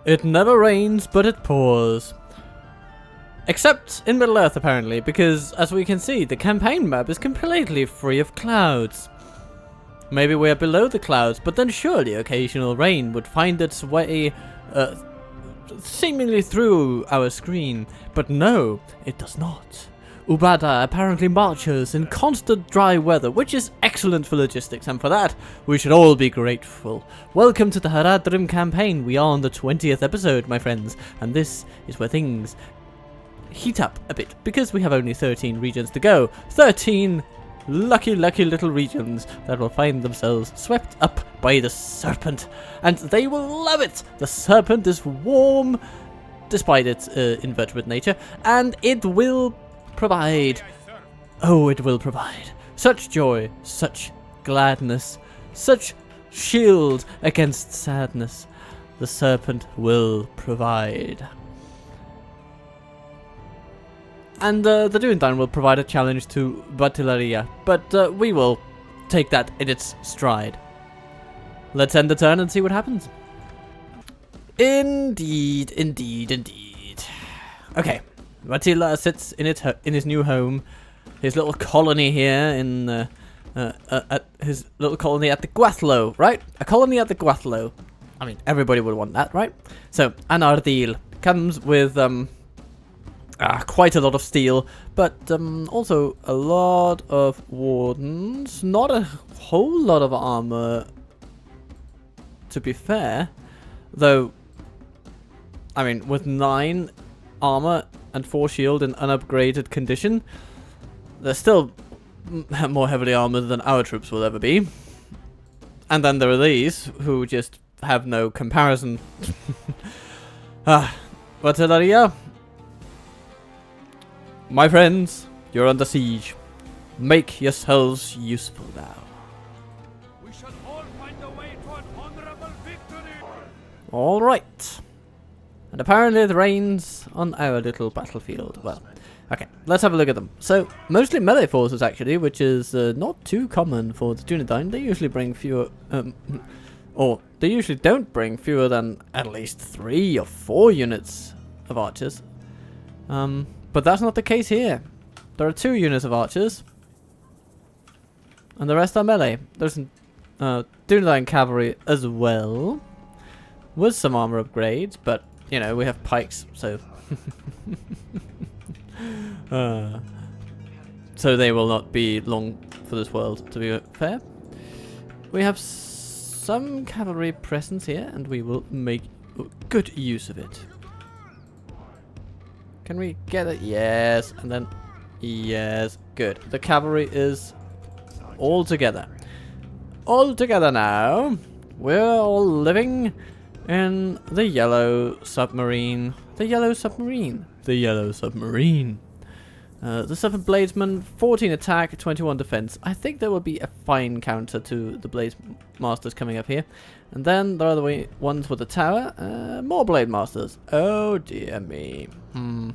It never rains, but it pours. Except in Middle-earth, apparently, because, as we can see, the campaign map is completely free of clouds. Maybe we are below the clouds, but then surely occasional rain would find its way, seemingly through our screen. But no, it does not. Ubada apparently marches in constant dry weather, which is excellent for logistics, and for that, we should all be grateful. Welcome to the Harad campaign. We are on the 20th episode, my friends, and this is where things heat up a bit, because we have only 13 regions to go. 13 lucky little regions that will find themselves swept up by the serpent, and they will love it. The serpent is warm, despite its invertebrate nature, and it will provide, oh, it will provide such joy, such gladness, such shield against sadness. The serpent will provide. And the Newfound will provide a challenge to Batilaria, but we will take that in its stride. Let's end the turn and see what happens. Indeed. Okay, Batila sits in his new home, his little colony here in his little colony at the Guathlo, right? A colony at the Guathlo. I mean, everybody would want that, right? So, an Ardil comes with quite a lot of steel, but also a lot of wardens. Not a whole lot of armor, to be fair. Though, I mean, with 9 armor and 4 shield in unupgraded condition, they're still more heavily armored than our troops will ever be. And then there are these, who just have no comparison. Batilaria, my friends, you're under siege. Make yourselves useful now. We shall all find a way to an honorable victory. All right. And apparently it rains on our little battlefield. Well, okay, let's have a look at them. So, mostly melee forces actually, which is not too common for the Dunedain. They usually bring fewer, or they usually don't bring fewer than at least 3 or 4 units of archers. But that's not the case here. There are 2 units of archers, and the rest are melee. There's some Dunedain cavalry as well, with some armor upgrades, but you know, we have pikes, so so they will not be long for this world, to be fair. We have some cavalry presence here, and we will make good use of it. Can we get it? Yes, and then yes, good. The cavalry is all together. All together now. We're all living in the yellow submarine. The yellow submarine. The yellow submarine. The 7 bladesmen, 14 attack, 21 defense. I think there will be a fine counter to the blade masters coming up here. And then there are the ones with the tower. More blade masters. Oh dear me. You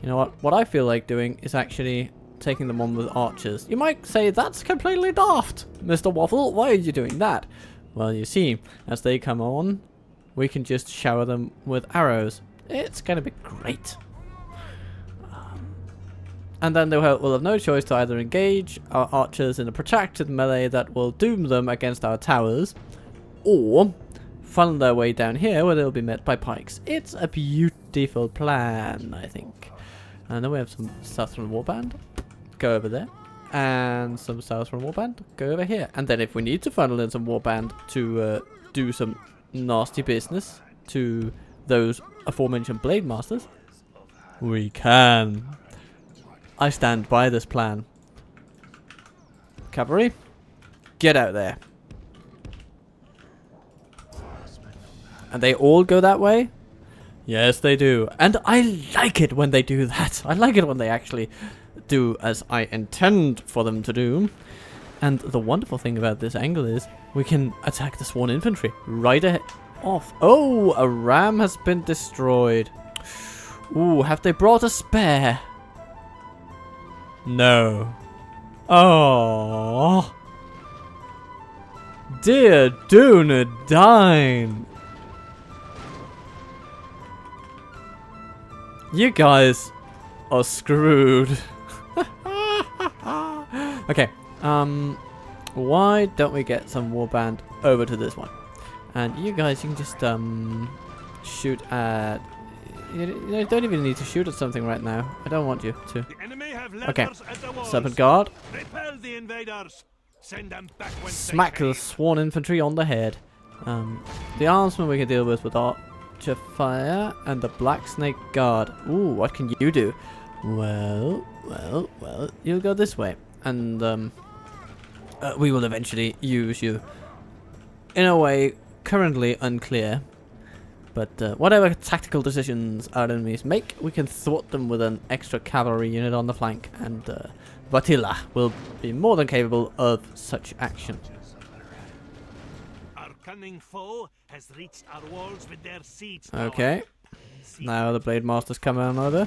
know what? What I feel like doing is actually taking them on with archers. You might say that's completely daft, Mr. Waffle. Why are you doing that? Well, you see, as they come on, we can just shower them with arrows. It's going to be great. And then they will have no choice to either engage our archers in a protracted melee that will doom them against our towers, or funnel their way down here where they'll be met by pikes. It's a beautiful plan, I think. And then we have some Southern Warband. Go over there. And some Southern Warband. Go over here. And then if we need to funnel in some Warband to do some nasty business to those aforementioned Blade Masters, we can. I stand by this plan. Cavalry, get out there. And they all go that way? Yes, they do. And I like it when they do that. I like it when they actually do as I intend for them to do. And the wonderful thing about this angle is we can attack the sworn infantry right ahead off. Oh, a ram has been destroyed. Ooh, have they brought a spare? No. Oh, dear Dunedain. You guys are screwed. Okay, why don't we get some warband over to this one? And you guys, you can just, shoot at... You don't even need to shoot at something right now. I don't want you to. The enemy have Okay, ladders at the walls. Serpent Guard. Repel the invaders. Send them back when Smack they the sworn infantry on the head. The armsman we can deal with Archer Fire and the Black Snake Guard. Ooh, what can you do? Well, you'll go this way. And, we will eventually use you. In a way, currently unclear. But whatever tactical decisions our enemies make, we can thwart them with an extra cavalry unit on the flank. And, Vatila will be more than capable of such action. Our cunning foe has reached our walls with their siege. Okay. Now the Blade Masters come on over.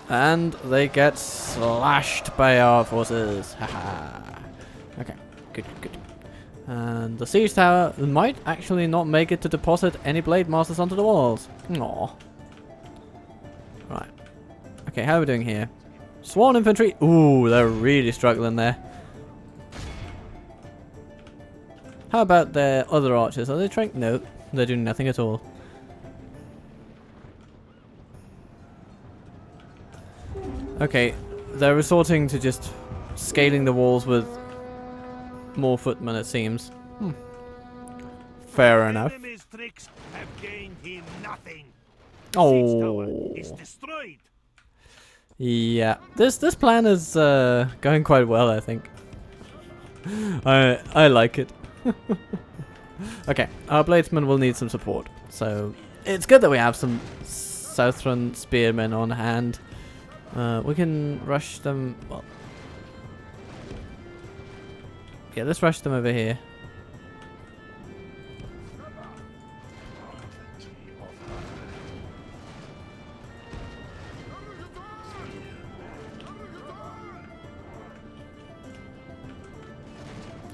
And they get slashed by our forces. Haha. Okay, good. And the siege tower might actually not make it to deposit any Blade Masters onto the walls. Aww. Right. Okay, how are we doing here? Sworn infantry. Ooh, they're really struggling there. How about their other archers? Are they trying? No, they're doing nothing at all. Okay, they're resorting to just scaling the walls with more footmen, it seems. Fair enough. Enemy's tricks have gained him nothing. Oh. Is destroyed. Yeah, this plan is going quite well, I think. I like it. Okay, our bladesmen will need some support, so it's good that we have some Southron spearmen on hand. We can rush them. Well, yeah, let's rush them over here.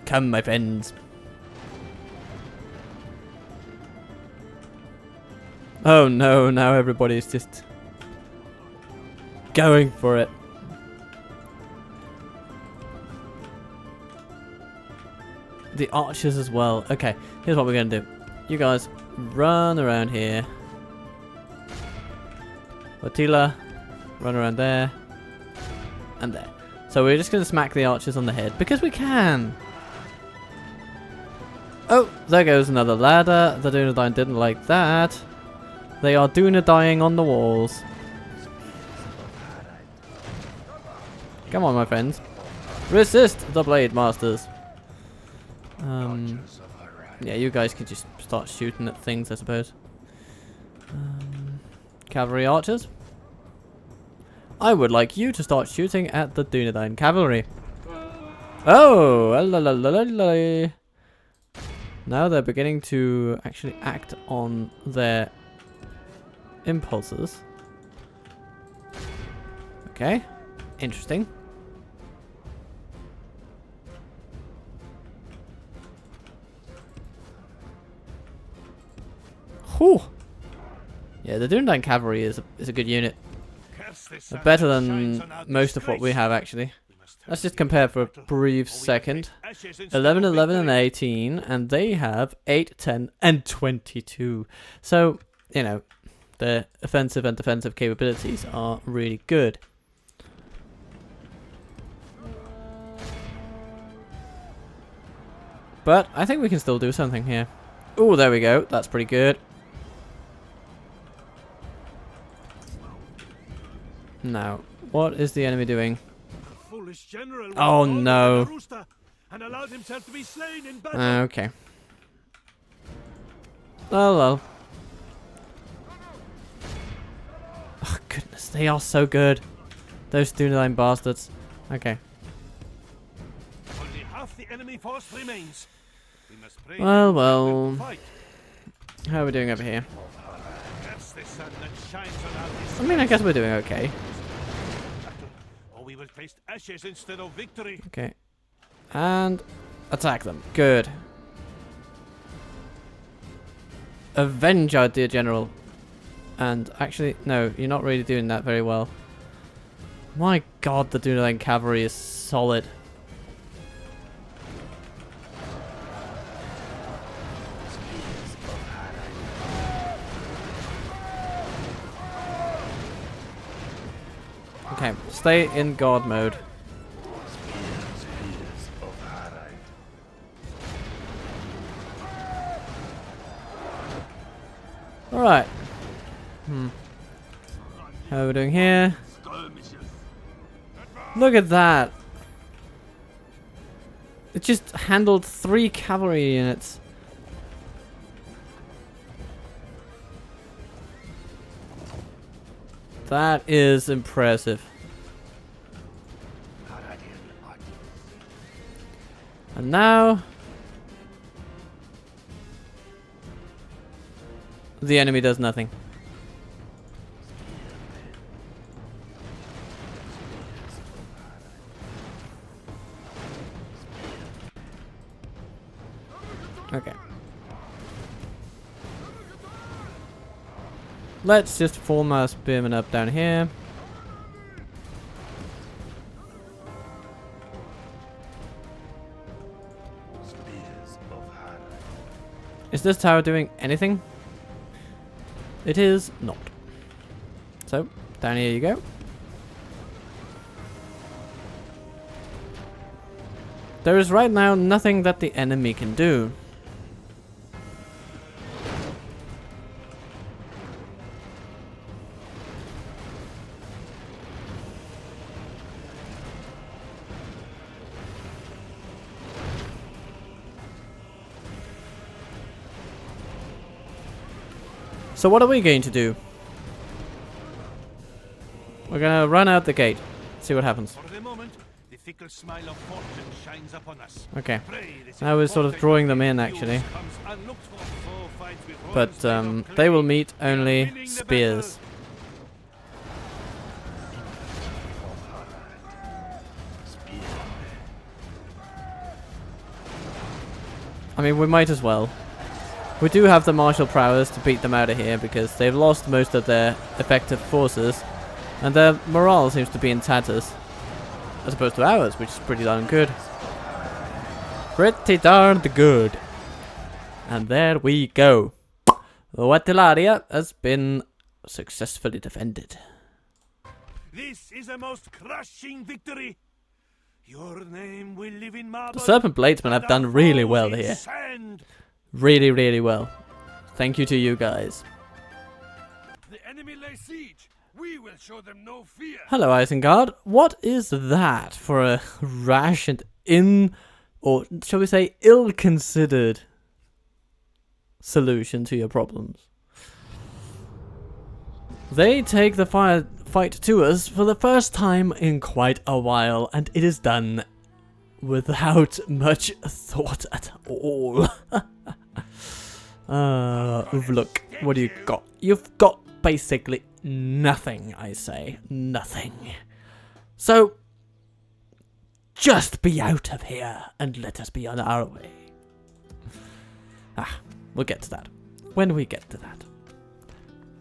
Come, my friends. Oh no, now everybody's just going for it. The archers as well. Okay, here's what we're going to do. You guys run around here. Attila, run around there. And there. So we're just going to smack the archers on the head because we can. Oh, there goes another ladder. The Dunedain didn't like that. They are Dunedain on the walls. Come on, my friends. Resist the Blade Masters. Yeah, you guys can just start shooting at things, I suppose. Cavalry archers. I would like you to start shooting at the Dunedain cavalry. Oh, la. Now they're beginning to actually act on their impulses. Okay, interesting. Whew. Yeah, the Dunedain cavalry is a good unit. Better than most of what we have, actually. Let's just compare for a brief second. 11, 11, and 18, and they have 8, 10, and 22. So, you know, their offensive and defensive capabilities are really good. But I think we can still do something here. Oh, there we go. That's pretty good. Now, what is the enemy doing? Oh no. Okay. Oh well. Oh goodness, they are so good. Those Dunedain bastards. Okay. Only half the enemy force remains. We must pray Well. How are we doing over here? I mean, I guess we're doing okay. We will taste ashes instead of victory. Okay. And attack them. Good. avenge our dear general. And actually, no, you're not really doing that very well. My god, the Dunedain cavalry is solid. Okay, stay in guard mode. Alright. How are we doing here? Look at that! It just handled 3 cavalry units. That is impressive. And now the enemy does nothing. Okay. Let's just form our spearmen up down here. Is this tower doing anything? It is not. So, down here you go. There is right now nothing that the enemy can do. So what are we going to do? We're gonna run out the gate, see what happens. For the moment, the fickle smile of fortune shines upon us. Okay, now we're sort of drawing them in actually, but they will meet only spears. I mean, we might as well. We do have the martial prowess to beat them out of here because they've lost most of their effective forces and their morale seems to be in tatters as opposed to ours, which is pretty darn good. Pretty darn good. And there we go. Watilaria has been successfully defended. This is a most crushing victory. Your name will live in marble. The Serpent Bladesmen have done really well here. Really, really well. Thank you to you guys. The enemy lay siege. We will show them no fear. Hello, Isengard. What is that for a rash and or shall we say ill-considered solution to your problems? They take the fight to us for the first time in quite a while, and it is done without much thought at all. Look, what do you got? You've got basically nothing, I say. Nothing. So, just be out of here and let us be on our way. We'll get to that when we get to that.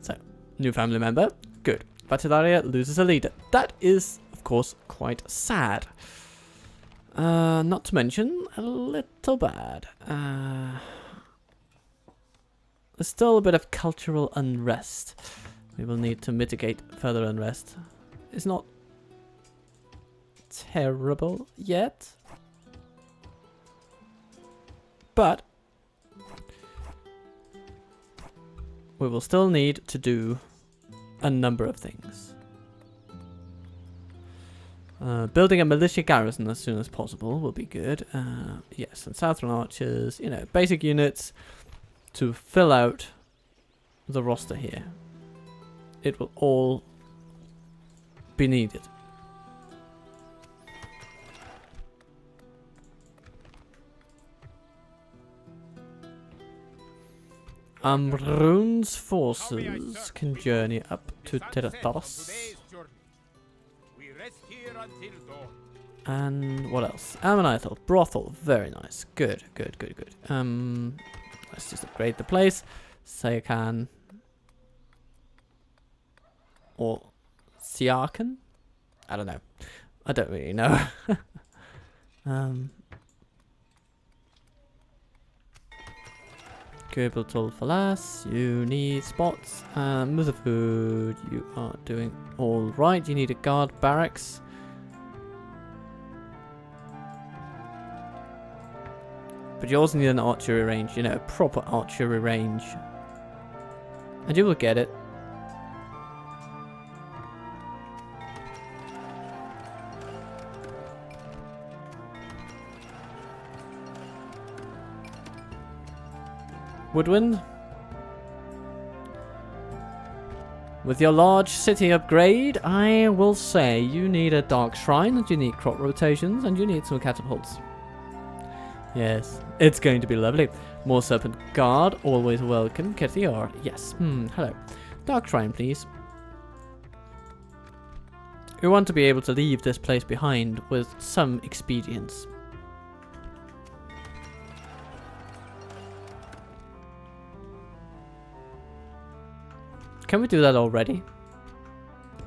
So, new family member. Good. Vatilaria loses a leader. That is, of course, quite sad. Not to mention, a little bad. There's still a bit of cultural unrest. We will need to mitigate further unrest. It's not terrible yet, but we will still need to do a number of things. Building a militia garrison as soon as possible will be good. Yes, and Southern Archers, you know, basic units to fill out the roster here. It will all be needed. Amrun's forces can journey up to Terataros. And what else? Ammonithal, brothel, very nice. Good, good, good, good. Let's just upgrade the place. Sayakan. Or Siakan? I don't know. I don't really know. Gurble Falas, you need spots. Mother food, you are doing alright. You need a guard barracks. But you also need an archery range, you know, a proper archery range. And you will get it. Woodwind. With your large city upgrade, I will say you need a dark shrine, and you need crop rotations, and you need some catapults. Yes, it's going to be lovely. More serpent guard, always welcome. Kethiar, yes. Hello. Dark shrine, please. We want to be able to leave this place behind with some expedience. Can we do that already?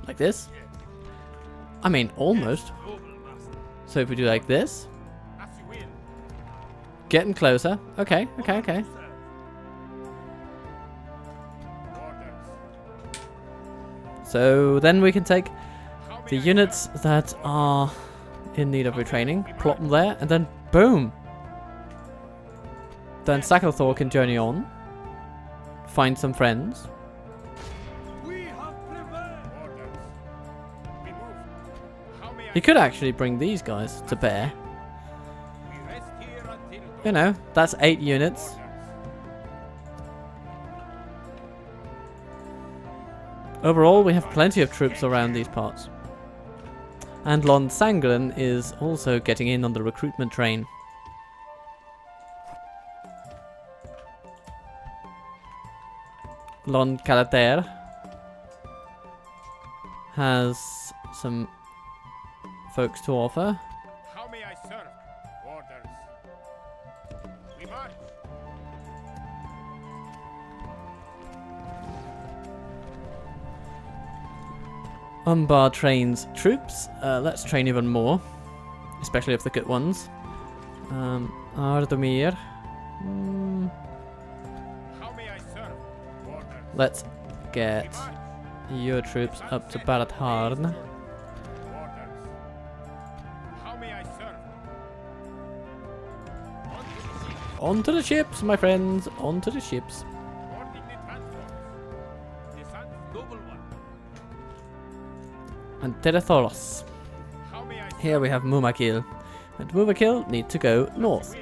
Like this? I mean, almost. So if we do like this. Getting closer. Okay, okay, okay. So then we can take the units that are in need of retraining, plot them there, and then boom! Then Sacklethor can journey on, find some friends. He could actually bring these guys to bear. You know, that's 8 units. Overall, we have plenty of troops around these parts. And Lon Sangren is also getting in on the recruitment train. Lon Calater has some folks to offer. How may I serve? Orders. We march. Umbar trains troops. Let's train even more, especially if the good ones. Ardomir. How may I serve? Orders. Let's get your troops up to Baratharn. Onto the ships, my friends. Onto the ships. And Terathoros. Here we have Mumakil. And Mumakil need to go north.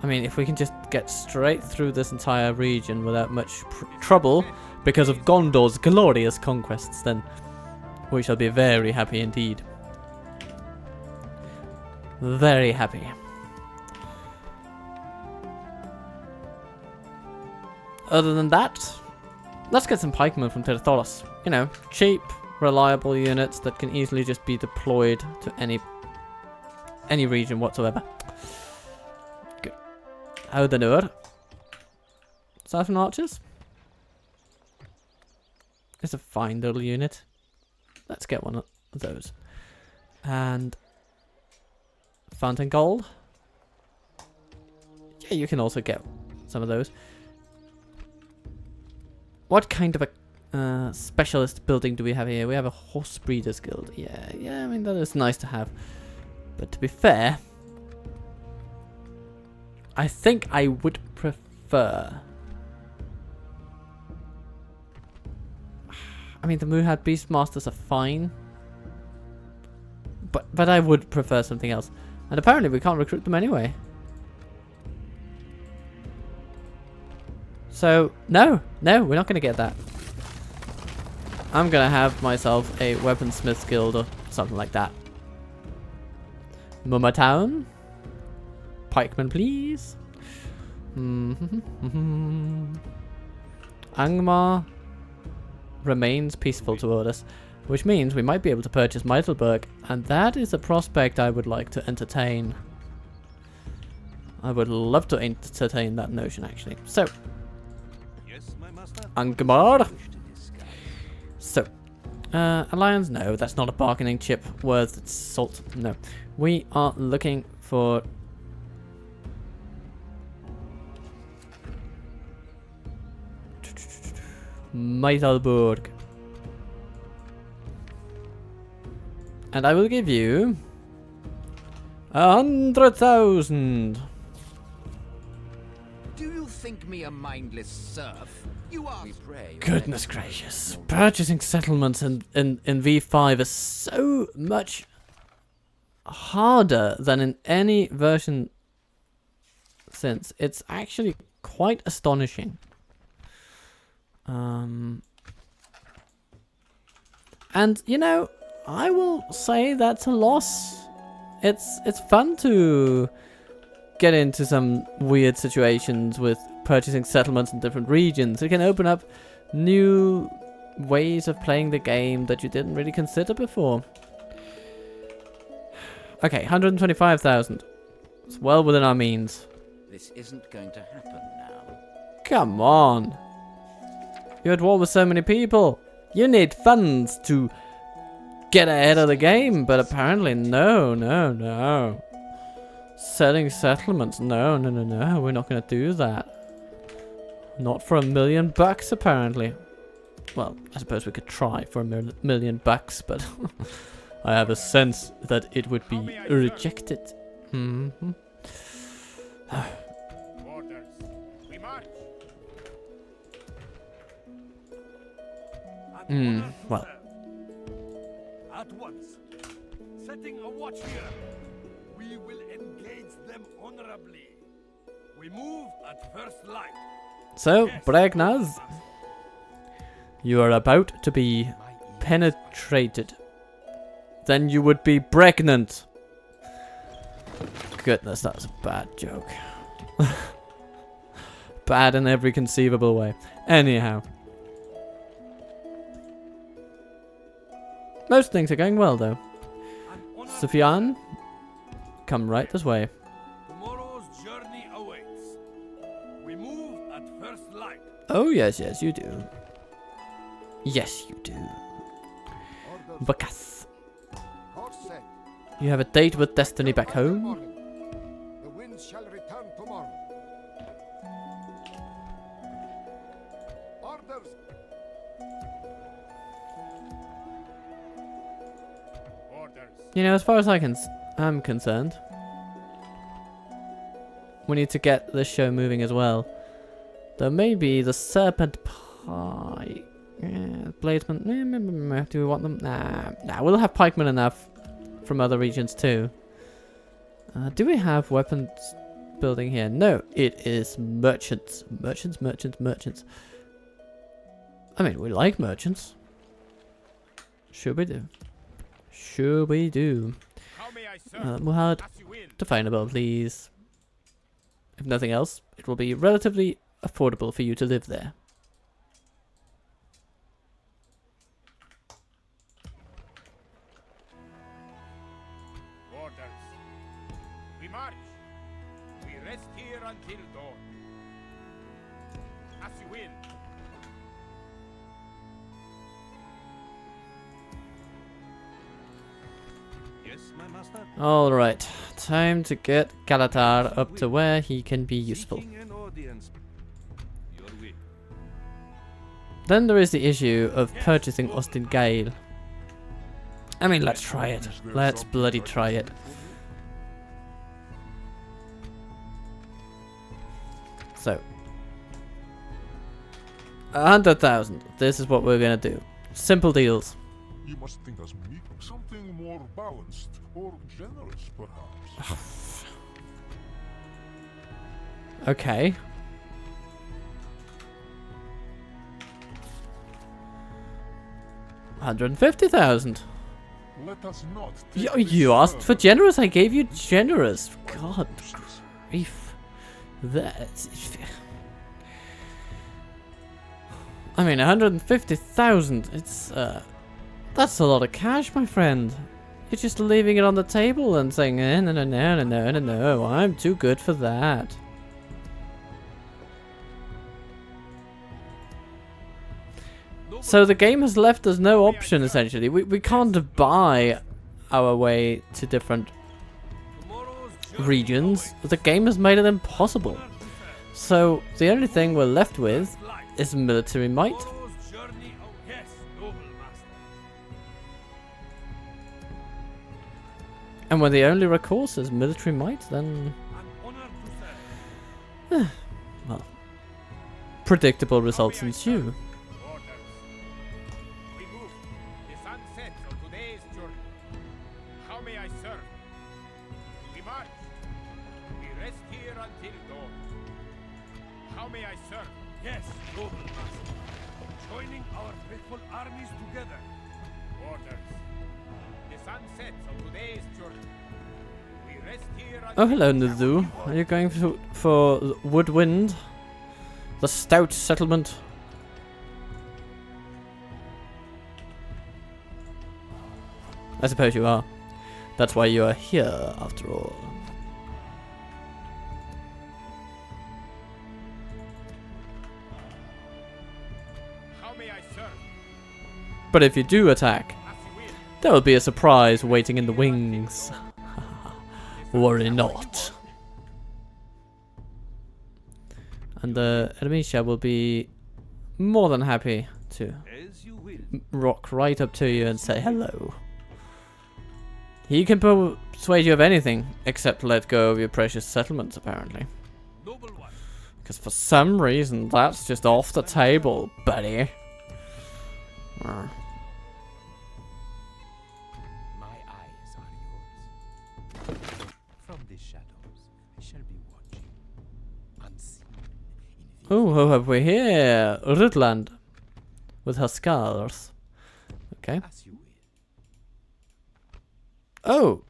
I mean, if we can just get straight through this entire region without much trouble because of Gondor's glorious conquests, then we shall be very happy indeed. Very happy. Other than that, let's get some pikemen from Terathoros. You know, cheap, reliable units that can easily just be deployed to any region whatsoever. Good. Oudanur. Southern Archers. It's a fine little unit. Let's get one of those. And Fountain Gold. Yeah, you can also get some of those. What kind of a specialist building do we have here? We have a horse breeders guild. Yeah, I mean, that is nice to have. But to be fair, I think I would prefer... I mean, the Muhad Beastmasters are fine. But I would prefer something else. And apparently we can't recruit them anyway. So, no, we're not going to get that. I'm going to have myself a weaponsmith's guild or something like that. Mumma Town. Pikemen, please. Angmar remains peaceful toward us, which means we might be able to purchase Meidelberg, and that is a prospect I would like to entertain. I would love to entertain that notion, actually. So, Yes, my master. Angmar. So, Alliance, no, that's not a bargaining chip worth its salt. No. We are looking for... Meiselburg. And I will give you 100,000. Do you think me a mindless serf? You are. We pray. Goodness gracious. Purchasing settlements in V5 is so much harder than in any version since. It's actually quite astonishing. And, you know, I will say that's a loss. It's fun to get into some weird situations with purchasing settlements in different regions. It can open up new ways of playing the game that you didn't really consider before. Okay, 125,000. It's well within our means. This isn't going to happen now. Come on. You're at war with so many people. You need funds to get ahead of the game, but apparently no. Selling settlements, no, we're not going to do that. Not for $1 million, apparently. Well, I suppose we could try for $1 million, but I have a sense that it would be rejected. Mm-hmm. Orders. We march. Well. At once. Setting a watch here. We will engage them honorably. We move at first light. So, Bragnaz, you are about to be penetrated. Then you would be pregnant. Goodness, that was a bad joke. Bad in every conceivable way. Anyhow. Most things are going well, though. Sufyan, come right this way. Tomorrow's journey awaits. We move at first light. Oh, yes, you do. Yes, you do. Bakas. You have a date with Destiny back home? The winds shall return tomorrow. Orders. You know, as far as I'm concerned, we need to get this show moving as well. There may be the serpent pie. Bladesmen. Do we want them? Nah, we'll have pikemen enough from other regions too. Do we have weapons building here? No, it is merchants. Merchants. I mean, we like merchants. Sure we do. Harad, definable, please. If nothing else, it will be relatively affordable for you to live there. Orders. We march. We rest here until dawn. As you will. Yes, my master. Alright, time to get Galatar up to where he can be useful. Seeking an audience. Your will. Then there is the issue of purchasing Austin Gale. I mean, let's try it. Let's bloody try it. So, 100,000. This is what we're gonna do. Simple deals. You must think us meek, something more balanced or generous, perhaps. Okay. $150,000. Let us not. You asked for generous. I gave you generous. God grief. I mean, 150,000. It's that's a lot of cash, my friend. You're just leaving it on the table and saying, eh, no, no, no, no, no, no, no, I'm too good for that. So the game has left us no option, essentially. We can't buy our way to different regions. The game has made it impossible. So the only thing we're left with is military might. And when the only recourse is military might, then... well, predictable results ensue. We move. The sun sets on today's journey. How may I serve? We march. We rest here until dawn. How may I serve? Yes, noble master. Joining our faithful armies together. Orders. The sun sets on today's journey. We rest here Oh, until hello, Nuzu. Are you going for Woodwind? The stout settlement? I suppose you are. That's why you are here, after all. How may I serve? But if you do attack, As you will. there will be a surprise waiting in the wings. Worry not. And the enemy shell will be more than happy to As you will. rock right up to you and say hello. He can persuade you of anything except let go of your precious settlements, apparently. Noble one. Because for some reason, that's just off the table, buddy. My eyes are yours. From the shadows, I shall be watching, unseen, invisible. Oh, who have we here? Rutland. With her scars. Okay. As you will. Oh,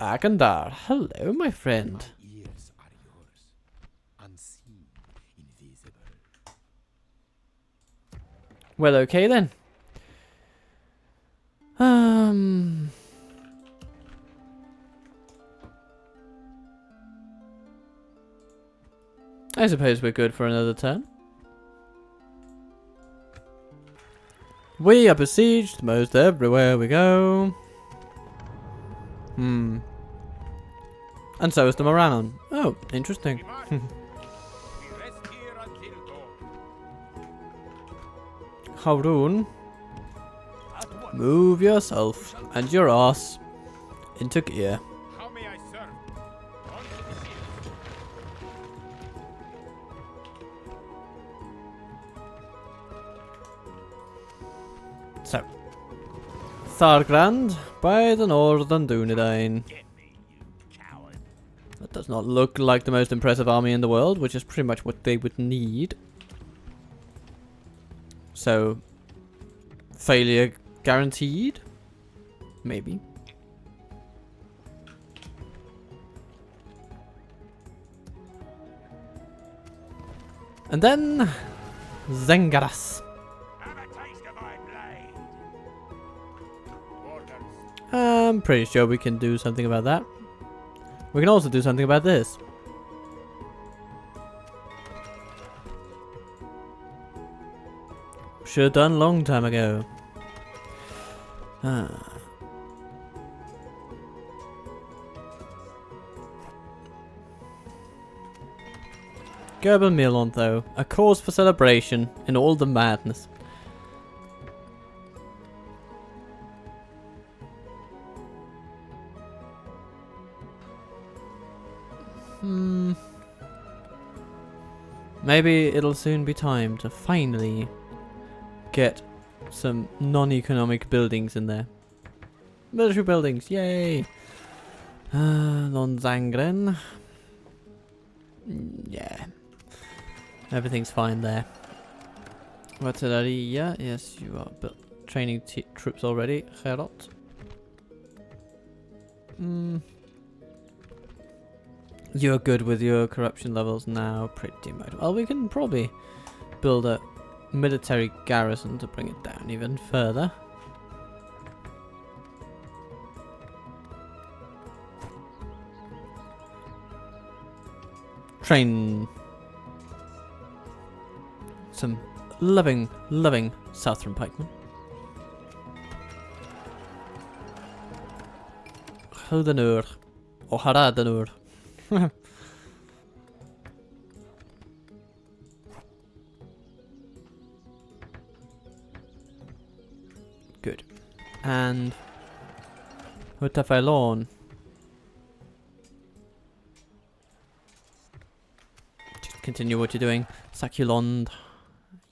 Agandar. Hello, my friend. My ears are yours, unseen, invisible. Well, okay then. I suppose we're good for another turn. We are besieged most everywhere we go. And so is the Moranon. Oh, interesting. We march. We rest here until dawn. Harun, At once. move yourself and your ass into gear. How may I serve? On to the shield. So, Thargrand by the northern Dunedain. Get me, you coward. That does not look like the most impressive army in the world, which is pretty much what they would need. So, failure guaranteed? Maybe. And then, Zengaras. Have a taste of my blade. Orders. I'm pretty sure we can do something about that. We can also do something about this. Should have done long time ago. Gerbil Milon, though. A cause for celebration in all the madness. Maybe it'll soon be time to finally get some non-economic buildings in there. Military buildings, yay! Non-Zangren. Yeah. Everything's fine there. Artilleria, yes, you are training troops already. Harad. You're good with your corruption levels now, pretty much. Well, we can probably build a military garrison to bring it down even further. train some loving Southern pikemen. Hodenur. Or Haradenur. Good. And Hutafailon. Just continue what you're doing. Sakulond.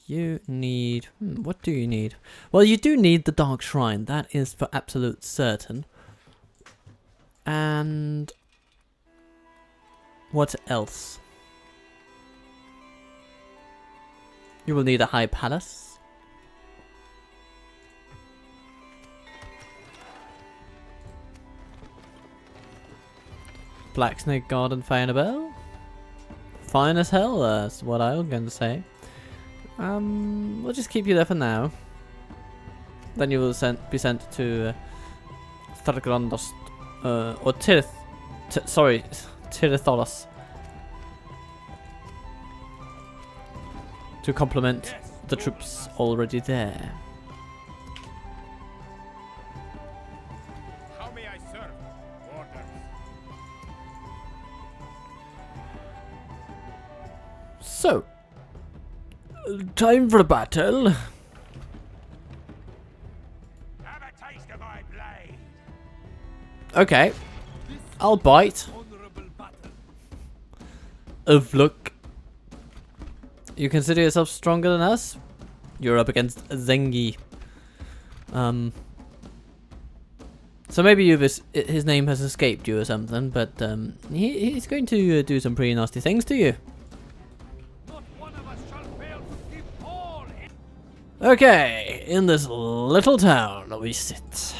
You need... what do you need? Well, you do need the Dark Shrine. That is for absolute certain. And... what else? You will need a High Palace. Black Snake Garden Fainabelle. Fine as hell, that's what I was going to say. We'll just keep you there for now. Then you will be sent to Thargrandost, or Tiritholos, to complement the troops already there. How may I serve? Orders. So, time for a battle. Have a taste of my blade. Okay, I'll bite. Honorable battle. Of luck. You consider yourself stronger than us? You're up against Zengi. So maybe his name has escaped you or something, but he's going to do some pretty nasty things to you. Not one of us shall fail to keep all in. Okay, in this little town we sit.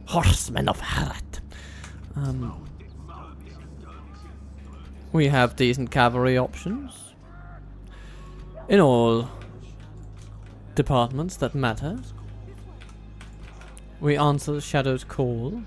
Horsemen of Harad. We have decent cavalry options in all departments that matter. We answer the Shadow's call.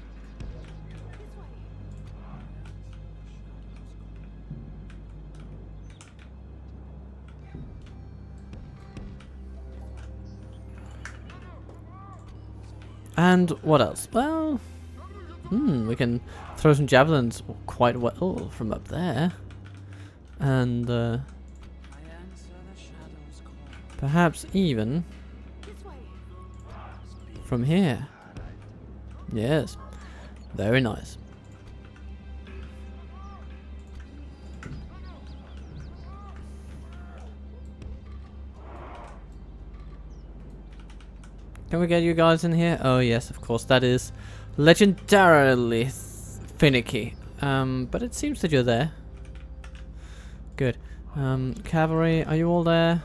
And what else? Well, we can throw some javelins quite well from up there. And perhaps even from here. Yes, very nice. Can we get you guys in here? Oh yes, of course, that is legendarily finicky. But it seems that you're there. Good. Cavalry, are you all there?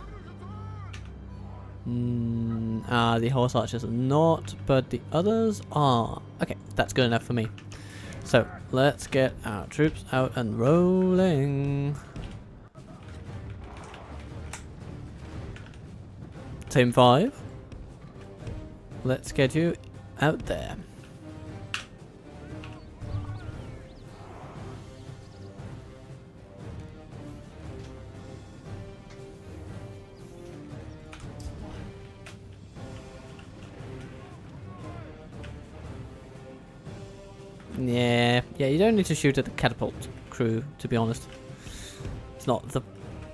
The horse archers are not, but the others are. Okay, that's good enough for me. So, let's get our troops out and rolling. Team 5. Let's get you out there. Yeah, you don't need to shoot at the catapult crew, to be honest. It's not the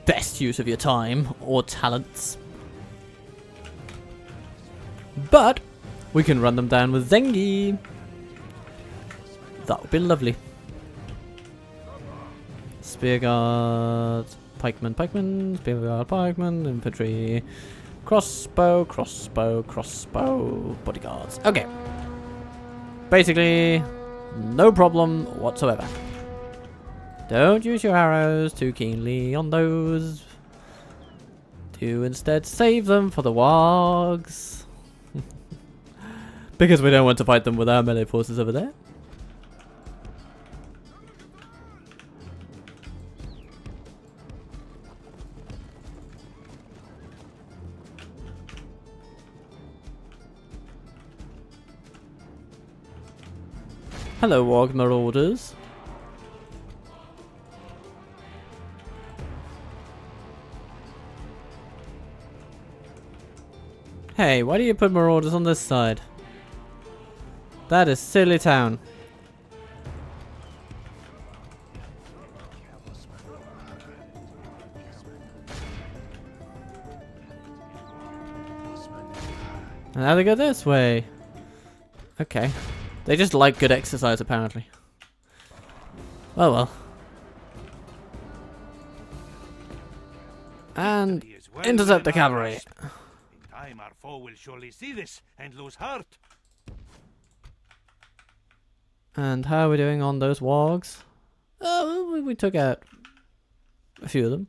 best use of your time or talents. But we can run them down with Zengi. That would be lovely. Spearguard, pikemen, spearguard, pikemen, infantry, crossbow, bodyguards. Okay. Basically, no problem whatsoever. Don't use your arrows too keenly on those. Do instead save them for the wargs. Because we don't want to fight them with our melee forces over there. Hello, Warg Marauders. Hey, why do you put marauders on this side? That is silly town. And now they go this way. Okay. They just like good exercise, apparently. Oh well. And intercept the cavalry. In time, our foe will surely see this and lose heart. And how are we doing on those wargs? Oh, we took out a few of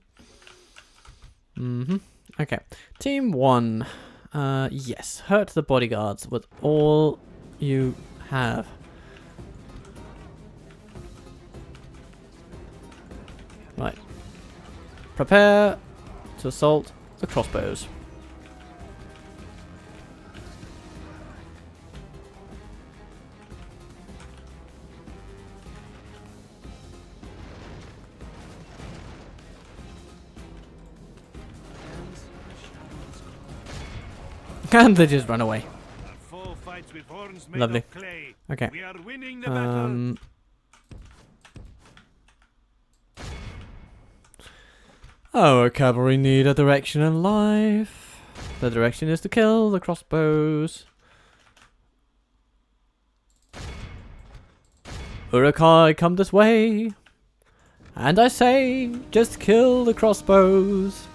them. Okay. Team 1. Yes. Hurt the bodyguards with all you have. Right. Prepare to assault the crossbows. And they just run away. Our foe fights with horns made Lovely. of clay. Okay. We are winning the battle. Our cavalry need a direction in life. The direction is to kill the crossbows. Urukai, come this way. And I say, just kill the crossbows.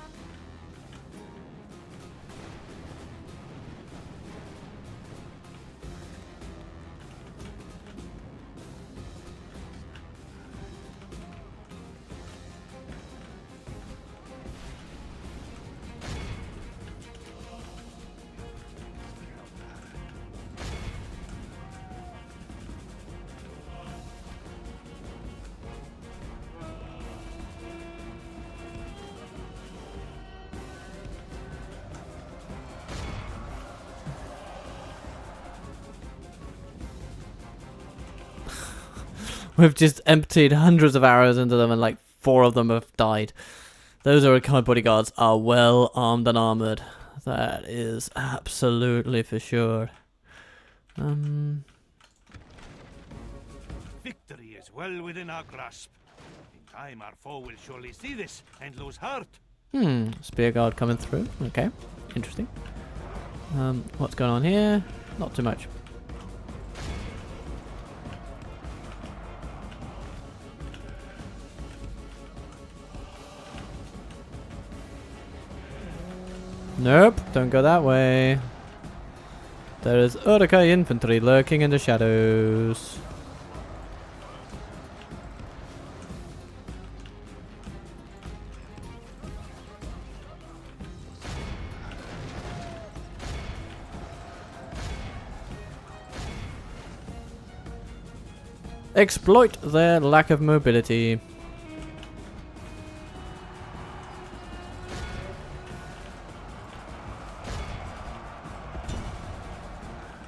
We've just emptied hundreds of arrows into them and like 4 of them have died. Those Urukai bodyguards are well armed and armored. That is absolutely for sure. Victory is well within our grasp. In time, our foe will surely see this and lose heart. Spear guard coming through. Okay, interesting. What's going on here? Not too much. Nope, don't go that way. There is Urukai infantry lurking in the shadows. Exploit their lack of mobility.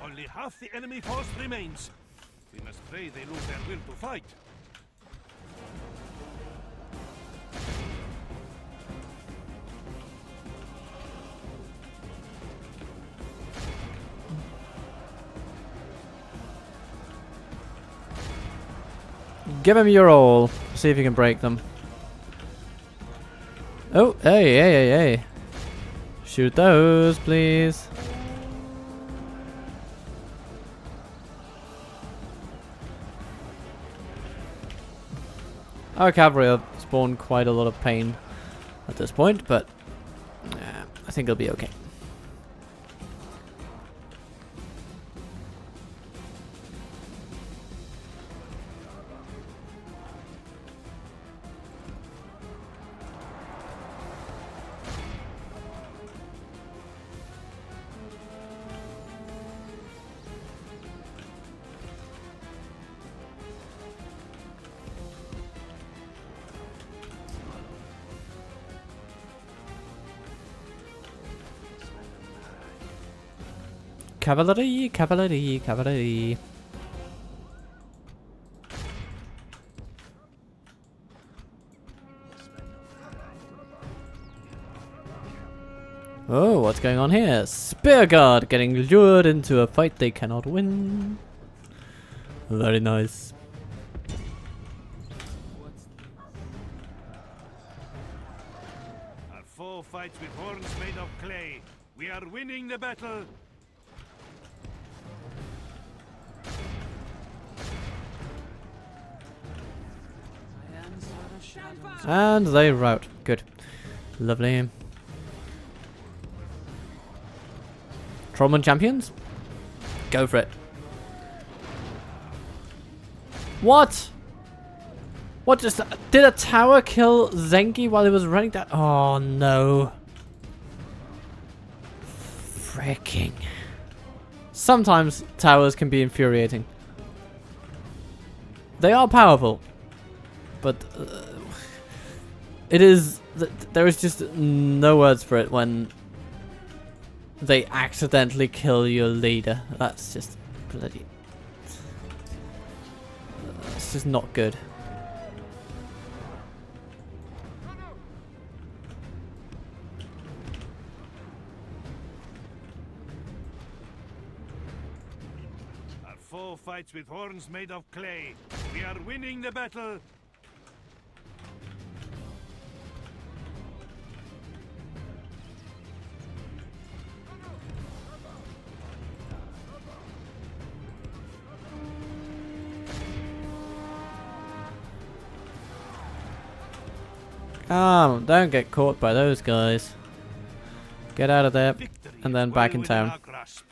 Only half the enemy force remains. We must pray they lose their will to fight. Give him your all. See if you can break them. Oh, hey. Shoot those, please. Our cavalry have spawned quite a lot of pain at this point, but I think it'll be okay. Cavalry, cavalry, cavalry. Oh, what's going on here? Spear guard getting lured into a fight they cannot win. Very nice. Our foe fights with horns made of clay. We are winning the battle. And they rout. Good. Lovely. Trollman champions? Go for it. What? What just... Did a tower kill Zengi while he was running down? Oh no. Fricking. Sometimes towers can be infuriating. They are powerful. But... it is... There is just no words for it when they accidentally kill your leader. That's just bloody... It's just not good. Our foe fights with horns made of clay. We are winning the battle. Don't get caught by those guys. Get out of there, Victory and then is back well in within town. our grasp.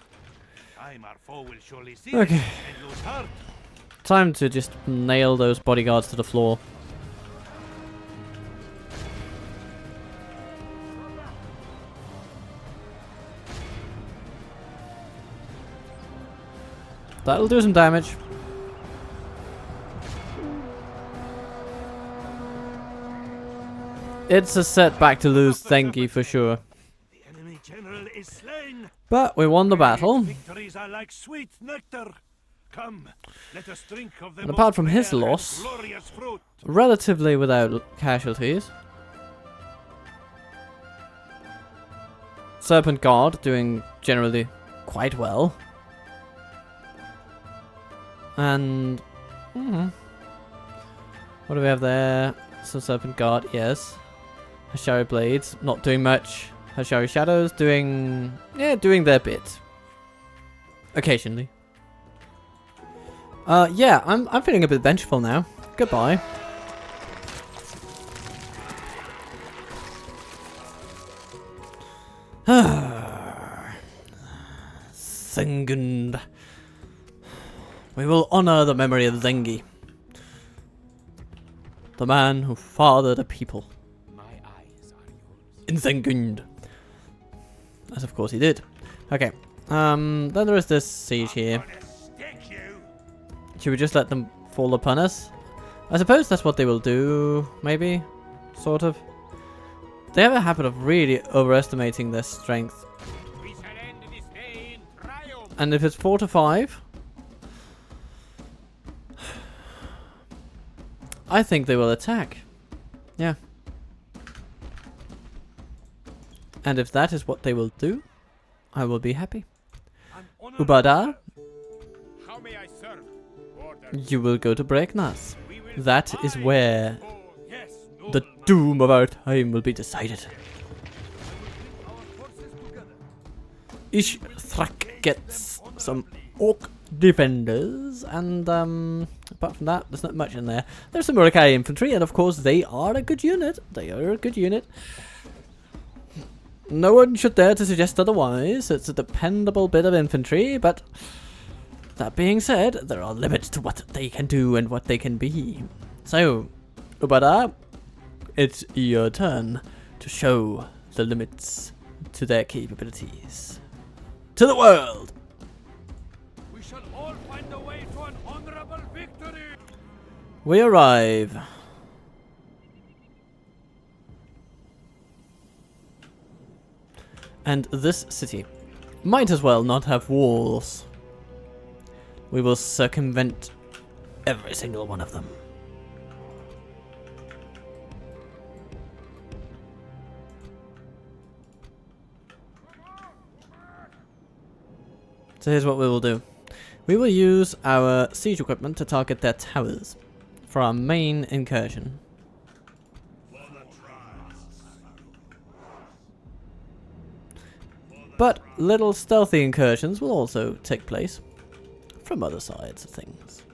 Time our foe will surely see Okay. this and lose heart. Time to just nail those bodyguards to the floor. That'll do some damage. It's a setback to lose Zengi for sure. The enemy general is slain. But we won the battle. Victories are like sweet nectar. Come, let us drink of the And apart from his rare and loss, glorious fruit. relatively without casualties. Serpent Guard doing generally quite well. And... what do we have there? Some Serpent Guard, yes. Hashari Blades, not doing much. Hashari Shadows doing... yeah, doing their bit. Occasionally. Yeah, I'm feeling a bit vengeful now. Goodbye. Zengund. We will honor the memory of Zengi. The man who fathered a people. My eyes are yours. In Zengund. As of course he did. Okay. Then there is this siege here. Stick you. Should we just let them fall upon us? I suppose that's what they will do, maybe? Sort of. They have a habit of really overestimating their strength. We shall end this day in triumph. And if it's 4 to 5... I think they will attack. Yeah. And if that is what they will do, I will be happy. Ubada, How may I serve? Order. you will go to Breknas. We will That is fight. where Oh, Yes, the noble doom of our time will be decided. our forces together. Ishthrak gets some orc defenders, and apart from that, there's not much in there. There's some Urukai infantry, and of course they are a good unit. They are a good unit. No one should dare to suggest otherwise. It's a dependable bit of infantry, but that being said, there are limits to what they can do and what they can be. So, Ubada, it's your turn to show the limits to their capabilities. To the world! We shall all find a way to an honorable victory. We arrive. And this city might as well not have walls. We will circumvent every single one of them. So here's what we will do. We will use our siege equipment to target their towers for our main incursion. But little stealthy incursions will also take place from other sides of things.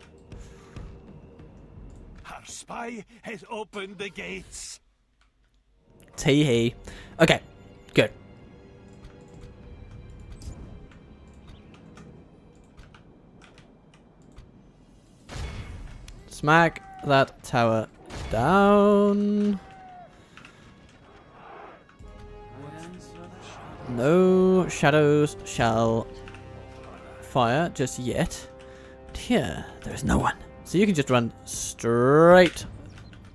Our spy has opened the gates. Tee-hee. Okay, good. Smack that tower down. No shadows shall fire just yet. But here, there is no one. So you can just run straight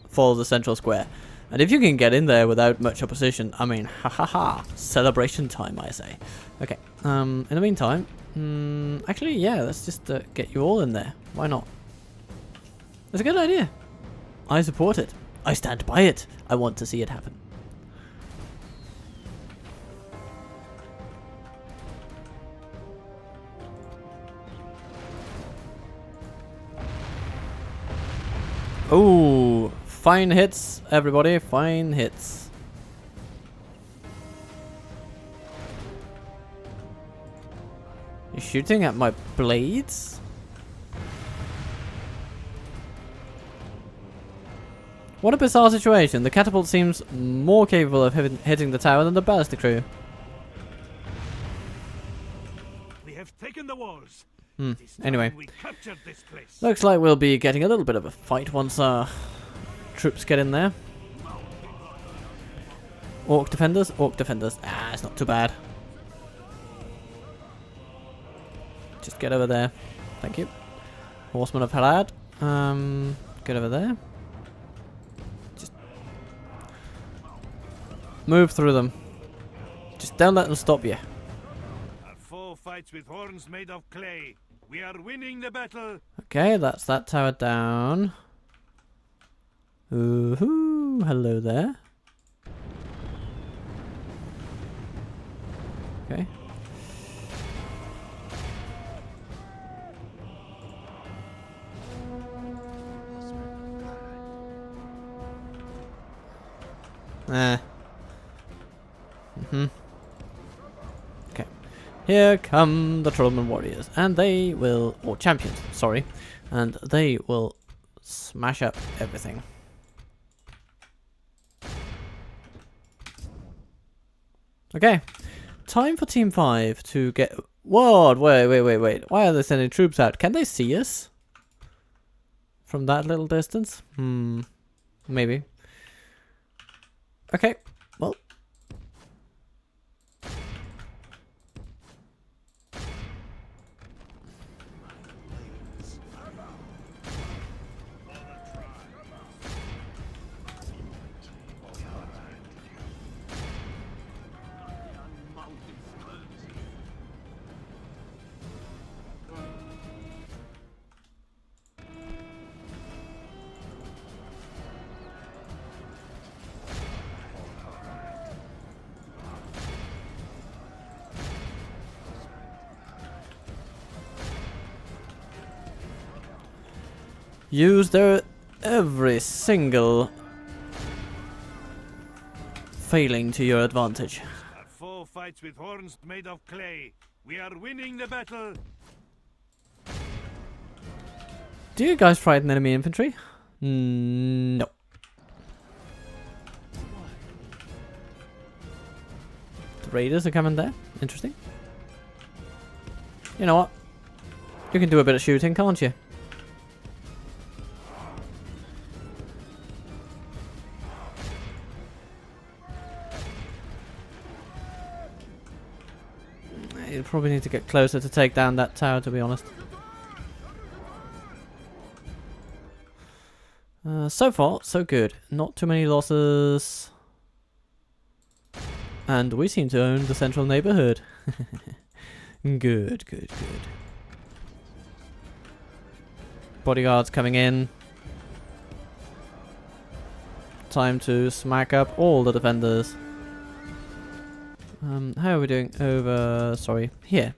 for the central square. And if you can get in there without much opposition, I mean, ha ha ha. Celebration time, I say. Okay, in the meantime, actually, yeah, let's just get you all in there. Why not? That's a good idea. I support it. I stand by it. I want to see it happen. Oh, fine hits, everybody. Fine hits. You're shooting at my blades? What a bizarre situation. The catapult seems more capable of hitting the tower than the ballistic crew. We have taken the walls. Anyway, We captured this place. looks like we'll be getting a little bit of a fight once our troops get in there. Orc defenders, orc defenders. Ah, it's not too bad. Just get over there. Thank you. Horsemen of Harad. Get over there. Just move through them. Just don't let them stop you. Our foe fights with horns made of clay. We are winning the battle. Okay, that's that tower down. Ooh, hello there. Okay. Okay. Here come the Trollman warriors, and they will, or champions, sorry, and they will smash up everything. Okay, time for Team 5 to get... What? Wait. Why are they sending troops out? Can they see us? From that little distance? Maybe. Okay, well. Use their every single failing to your advantage. Our foe fights with horns made of clay. We are winning the battle. Do you guys frighten enemy infantry? No. The raiders are coming there. Interesting. You know what? You can do a bit of shooting, can't you? You probably need to get closer to take down that tower, to be honest. So far, so good. Not too many losses. And we seem to own the central neighborhood. Good. Bodyguards coming in. Time to smack up all the defenders. How are we doing over... Sorry, here.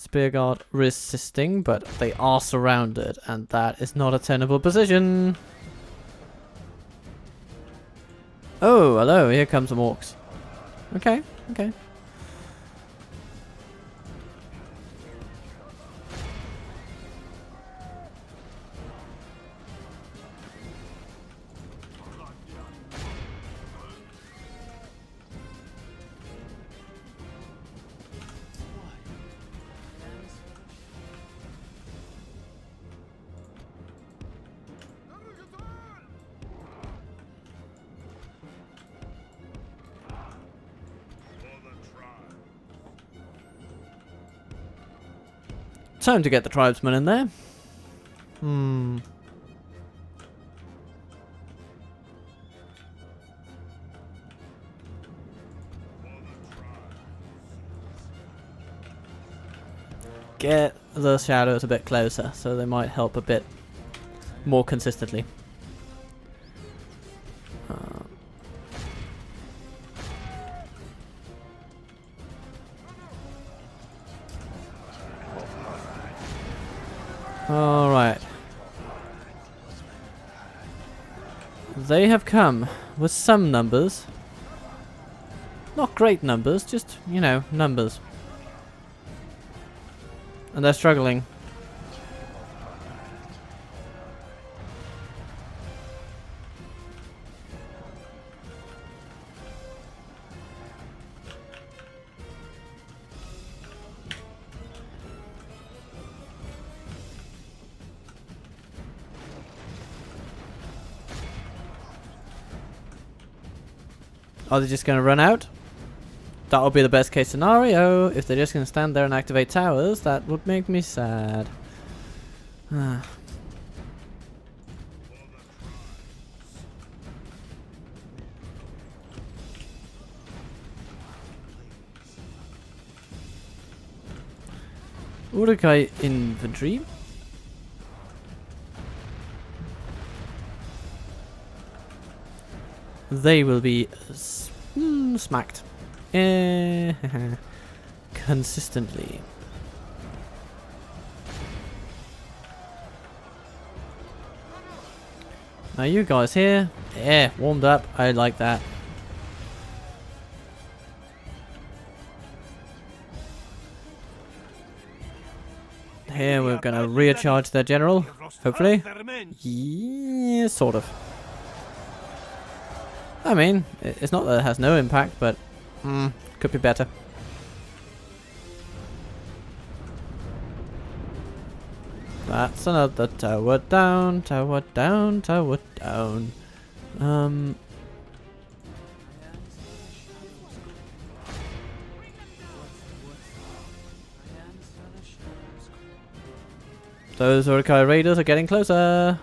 Spearguard resisting, but they are surrounded, and that is not a tenable position. Oh, hello, here comes some orcs. Okay, okay. Time to get the tribesmen in there. Get the shadows a bit closer, so they might help a bit more consistently. Alright. They have come with some numbers. Not great numbers, just, you know, numbers. And they're struggling. Are they just going to run out? That would be the best case scenario. If they're just going to stand there and activate towers, that would make me sad. Urukai infantry. They will be smacked consistently. Now you guys here, yeah, warmed up. I like that. Here we're gonna recharge their general, hopefully. Yeah, sort of. I mean, it's not that it has no impact, but could be better. That's another tower down, tower down, tower down. Those Urukai raiders are getting closer.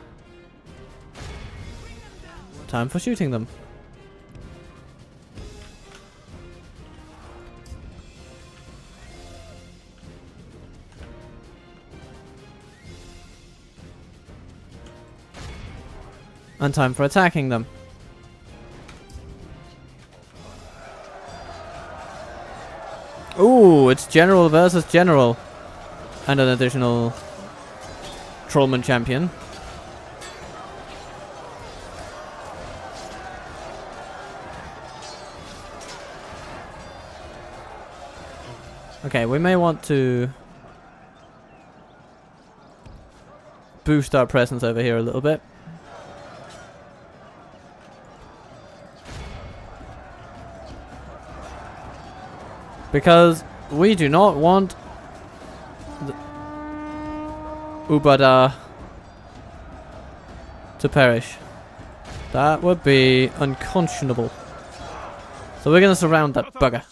Time for shooting them. And time for attacking them. Ooh, it's general versus general. And an additional Trollman champion. Okay, we may want to boost our presence over here a little bit. Because we do not want the Ubada to perish. That would be unconscionable. So we're going to surround that bugger.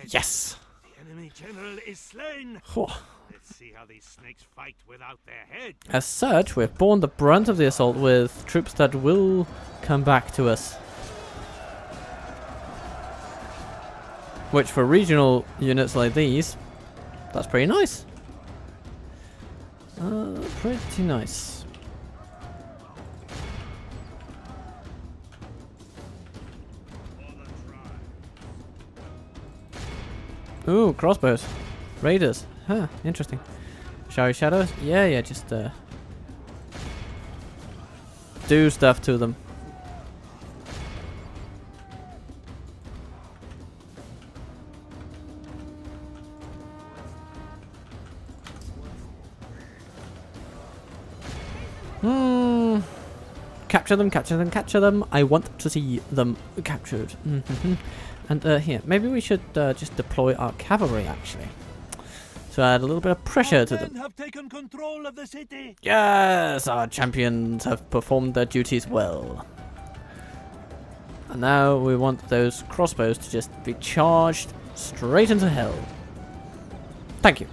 Yes! The enemy general is slain. Let's see how these snakes fight without their head. As such, we've borne the brunt of the assault with troops that will come back to us. Which for regional units like these, that's pretty nice. Pretty nice. Ooh, crossbows. Raiders. Huh, interesting. Showy shadows? Yeah, yeah, just do stuff to them. Capture them, capture them, capture them. I want to see them captured. And here, maybe we should just deploy our cavalry, actually. So add a little bit of pressure to them. Have taken control of the city. Yes, our champions have performed their duties well. And now we want those crossbows to just be charged straight into hell. Thank you.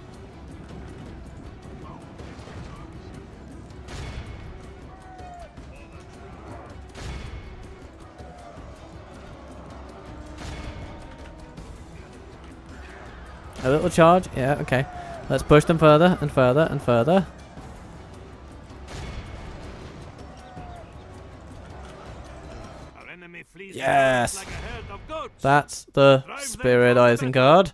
A little charge, yeah, okay. Let's push them further and further and further. Our enemy flees Yes! like a herd of goats. That's the spirit, Isengard.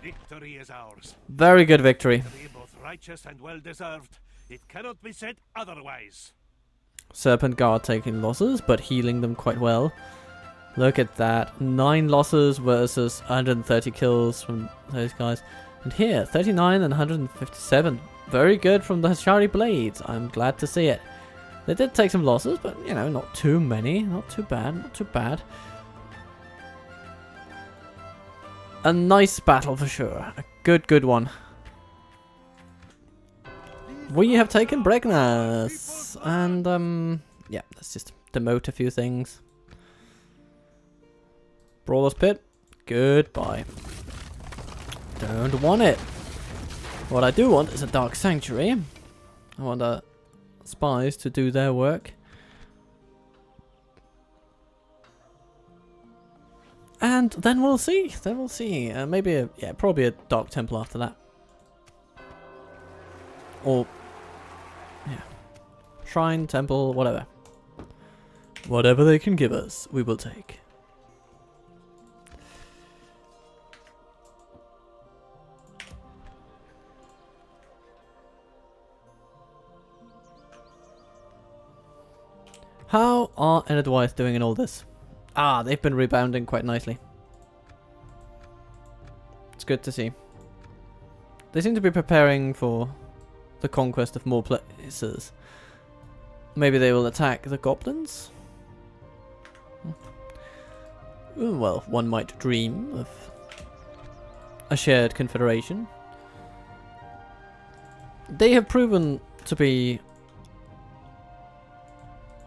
Victory is ours. Very good victory. Victory both righteous and well deserved. It cannot be said otherwise. Serpent Guard taking losses, but healing them quite well. Look at that. 9 losses versus 130 kills from those guys. And here, 39 and 157. Very good from the Hashari Blades. I'm glad to see it. They did take some losses, but, you know, not too many. Not too bad, not too bad. A nice battle for sure. A good one. We have taken Bregnas. And, yeah, let's just demote a few things. Brawler's Pit. Goodbye. Don't want it. What I do want is a Dark Sanctuary. I want the spies to do their work. And then we'll see. Then we'll see. Maybe yeah, probably a Dark Temple after that. Or, yeah. Shrine, temple, whatever. Whatever they can give us, we will take. How are Enedwyth doing in all this? Ah, they've been rebounding quite nicely. It's good to see. They seem to be preparing for the conquest of more places. Maybe they will attack the goblins? Ooh, well, one might dream of a shared confederation. They have proven to be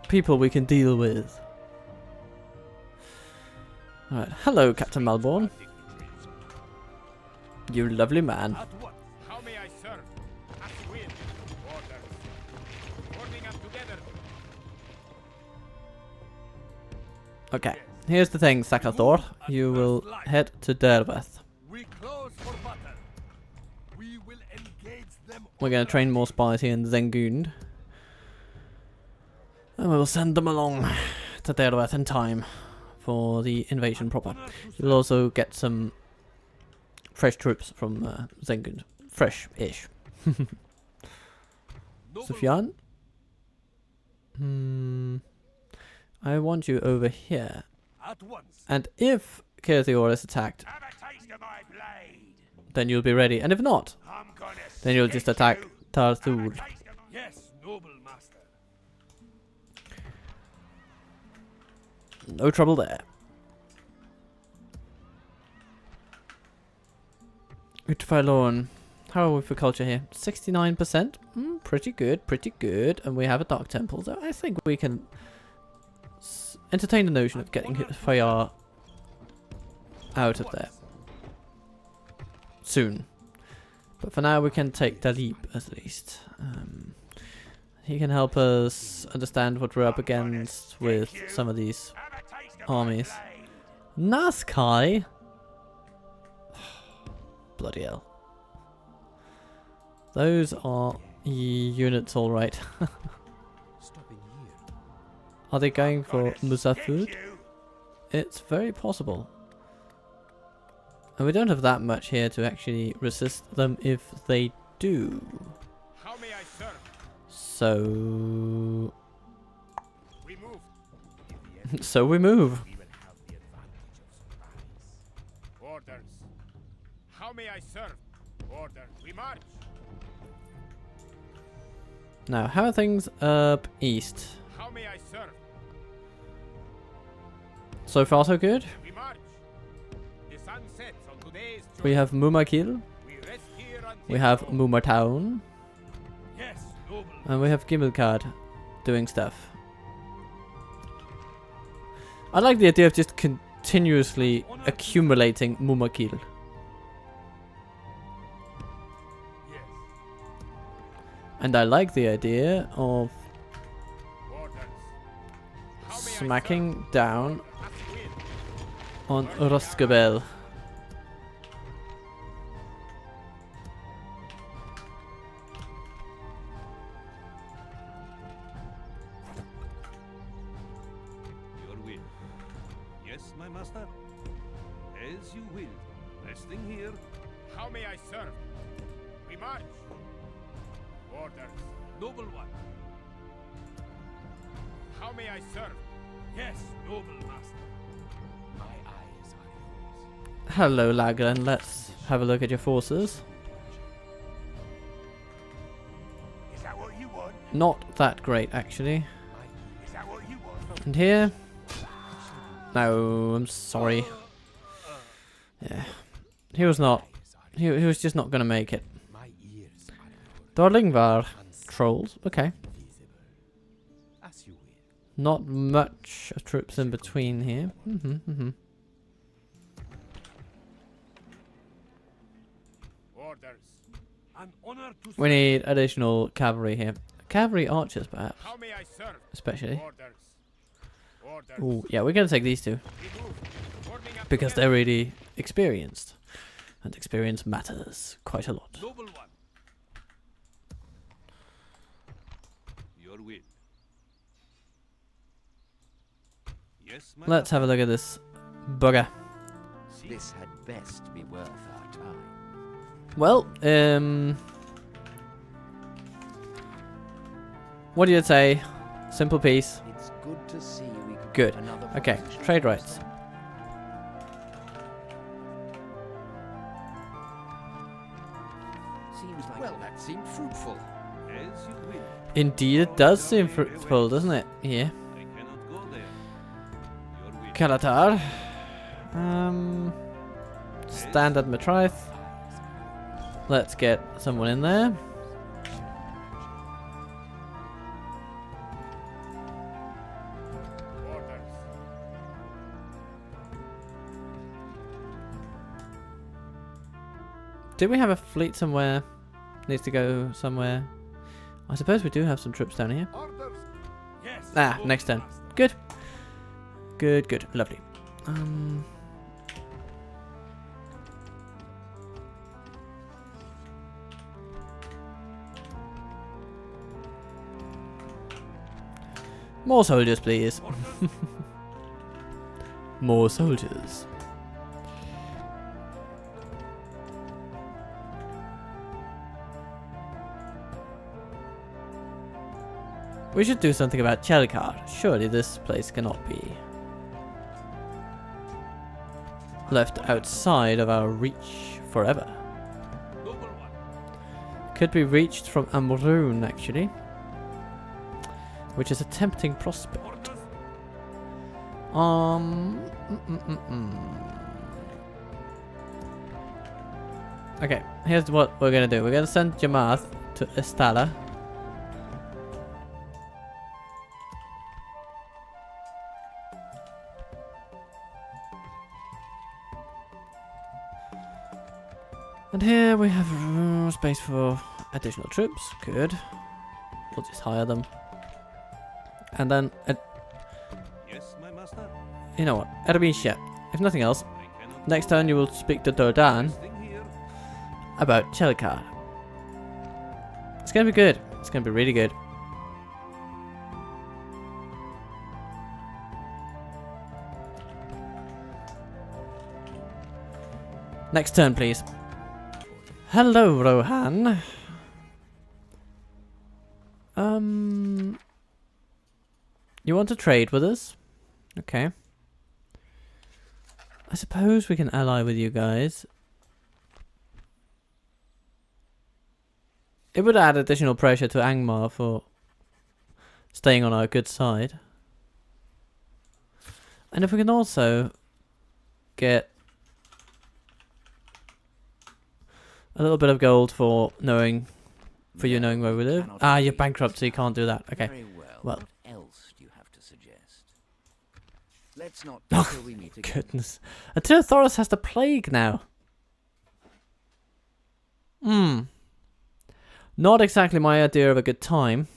people we can deal with. Alright, hello Captain Malborn. You lovely man. At once. How may I serve? As wind. Orders. Holding up together. Okay, here's the thing, Sakathor. You will head to Derveth. We close for battle. We will engage them. We're going to train more spies here in Zengund. And we will send them along to Derveth in time for the invasion proper. You'll also get some fresh troops from Zengund. Fresh-ish. Sufyan? I want you over here. At once. And if Kirthior is attacked, Have a taste of my blade. then you'll be ready. And if not, I'm gonna then you'll just attack Tarthul. Yes, noble master. No trouble there. Utfalorn. How are we for culture here? 69%? Pretty good, pretty good. And we have a Dark Temple, so I think we can entertain the notion of getting Fayar out of there soon. But for now we can take Dalib at least. He can help us understand what we're up against with some of these armies. Naskai? Bloody hell. Those are units alright. Are they going for Musafud? Get you. It's very possible. And we don't have that much here to actually resist them if they do. How may I serve? So... We move. If the so we move. we will have the advantage of surprise. Orders. How may I serve? Orders. We march. Now, how are things up east? How may I serve? So far so good. We march. The sun sets on today's We journey. have Mumakil, We rest here until we have dawn. Mumatown, Yes, noble. and we have Gimmelcard doing stuff. I like the idea of just continuously accumulating Mumakil. Yes. And I like the idea of Orders. How may I smacking down serve? As you on will. Roscabel. Your will. Yes, my master? As you will. Resting here. How may I serve? We march. Orders. Noble one. How may I serve? Yes, noble master. My eyes are yours. Hello, Lagran. Let's have a look at your forces. Is that what you want? Not that great, actually. Is that what you want? And here? No, I'm sorry. Yeah. He was not. He was just not going to make it. My ears are yours. Darlingvar. Trolls. Okay. As you will. Not much of troops in between here. Orders. An honor to We need additional cavalry here. Cavalry archers, perhaps. How may I serve? Especially. Orders. Orders. Ooh, yeah, we're going to take these two. We move. Forming up Because together. they're really experienced. And experience matters quite a lot. noble one. Your will. Yes, my Let's have a look at this bugger. This had best be worth our time. Well, what do you say? Simple peace. It's good to see we could Good. get another Okay, provision trade for rights. some- Seems like well, that seemed fruitful. As you will. Indeed, it does seem fruitful, doesn't it? Yeah. I cannot go there. Your will. Kalatar. Standard Matrice. Let's get someone in there. Orders. Do we have a fleet somewhere? Needs to go somewhere. I suppose we do have some troops down here. Orders. Yes. Ah, noble next turn. master. Good. Good, good. Lovely. More soldiers, please. Orders. More soldiers. We should do something about Chelkar. Surely this place cannot be left outside of our reach forever. Noble one. Could be reached from Amrun, actually, which is a tempting prospect. Orders. Okay, here's what we're gonna do. We're gonna send Jamath to Estala. And here we have space for additional troops. Good. We'll just hire them. And then, Yes, my master. you know what? Erbinsha. If nothing else, I cannot next go turn you will speak to Dodan resting here. about Chelkar. It's gonna be good. It's gonna be really good. Next turn, please. Hello, Rohan. You want to trade with us? Okay. I suppose we can ally with you guys. It would add additional pressure to Angmar for staying on our good side. And if we can also get a little bit of gold for knowing, you knowing where we live. Ah, you're bankrupt, so you can't do that. Okay. Very well. Well. What else do you have to suggest? Let's not Oh, until we meet again. goodness. A Tyrannosaurus has the plague now. Not exactly my idea of a good time.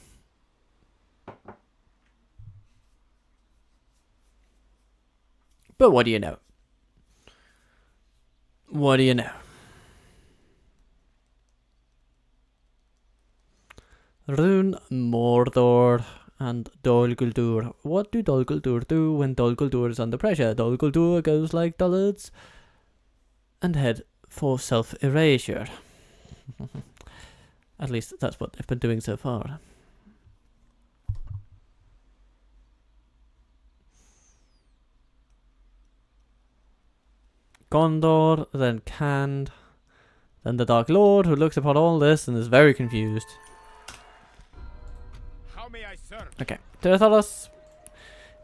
But what do you know? What do you know? Rune, Mordor, and Dol Guldur. What do Dol Guldur do when Dol Guldur is under pressure? Dol Guldur goes like dullards and head for self-erasure. At least that's what they've been doing so far. Gondor, then Canned, then the Dark Lord, who looks upon all this and is very confused. How may I serve? Okay, Tyrannosaurus